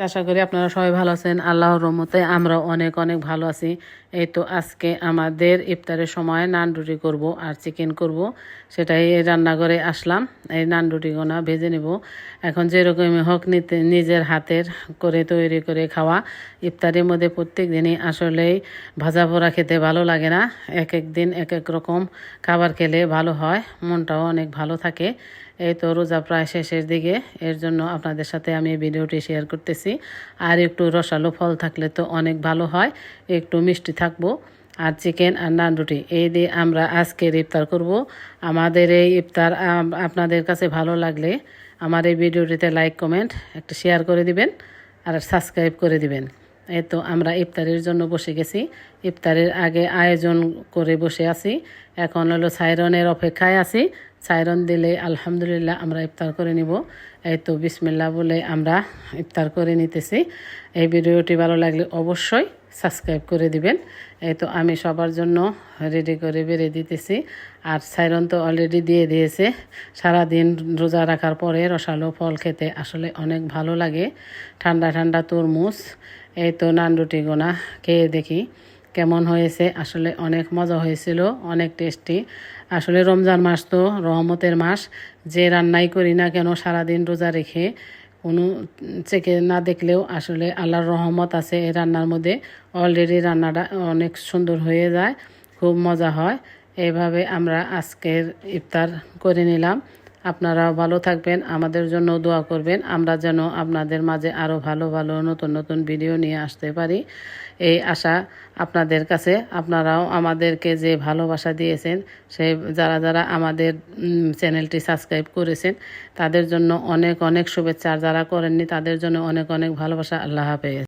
আশা করি আপনারা সবাই ভালো আছেন। আল্লাহর রহমতে আমরা অনেক অনেক ভালো আছি। এই তো আজকে আমাদের ইফতারের সময় নান রুটি করব আর চিকেন করব, সেটাই রান্নাঘরে আসলাম। এই নান রুটিগুলো ভেজে নেব। এখন যেরকমই হোক নিজের হাতের করে তৈরি করে খাওয়া ইফতারের মধ্যে প্রত্যেক দিনই আসলেই ভাজা পোড়া খেতে ভালো লাগে না। এক এক দিন এক এক রকম খাবার খেলে ভালো হয়, মনটাও অনেক ভালো থাকে। এই তো রোজা প্রায় শেষের দিকে, এর জন্য আপনাদের সাথে আমি এই ভিডিওটি শেয়ার করতেছি। আর একটু রসালো ফল থাকলে তো অনেক ভালো হয়, একটু মিষ্টি থাকবো। আর চিকেন আর নান রুটি এই দিয়ে আমরা আজকের ইফতার করব। আমাদের এই ইফতার আপনাদের কাছে ভালো লাগলে আমার এই ভিডিওটিতে লাইক কমেন্ট একটা শেয়ার করে দিবেন আর সাবস্ক্রাইব করে দিবেন। এই তো আমরা ইফতারের জন্য বসে গেছি। ইফতারের আগে আয়োজন করে বসে আছি। এখন হলো সাইরনের অপেক্ষায় আছি। সাইরন দিলে আলহামদুলিল্লাহ আমরা ইফতার করে নিব। এই তো বিসমিল্লাহ বলে আমরা ইফতার করে নিতেছি। এই ভিডিওটি ভালো লাগলে অবশ্যই সাবস্ক্রাইব করে দিবেন। এই তো আমি সবার জন্য রেডি করে বেড়ে দিতেছি। আর সাইরন তো অলরেডি দিয়ে দিয়েছে। সারাদিন রোজা রাখার পরে রসালো ফল খেতে আসলে অনেক ভালো লাগে, ঠান্ডা ঠান্ডা তরমুজ। এই তো নান রুটি গোনা খেয়ে দেখি কেমন হয়েছে। আসলে অনেক মজা হয়েছিল, অনেক টেস্টি। আসলে রমজান মাস তো রহমতের মাস। যে রান্নাই করি না কেন সারাদিন রোজা রেখে কোনো চেকে না দেখলেও আসলে আল্লাহর রহমত আছে এই রান্নার মধ্যে। অলরেডি রান্নাটা অনেক সুন্দর হয়ে যায়, খুব মজা হয়। এইভাবে আমরা আজকের ইফতার করে নিলাম। আপনারাও ভালো থাকবেন, আমাদের জন্য দোয়া করবেন, আমরা যেন আপনাদের মাঝে আরও ভালো ভালো নতুন নতুন ভিডিও নিয়ে আসতে পারি এই আশা আপনাদের কাছে। আপনারাও আমাদেরকে যে ভালোবাসা দিয়েছেন, সেই যারা যারা আমাদের চ্যানেলটি সাবস্ক্রাইব করেছেন তাদের জন্য অনেক অনেক শুভেচ্ছা। আর যারা করেননি তাদের জন্য অনেক অনেক ভালোবাসা। আল্লাহ হাফেজ।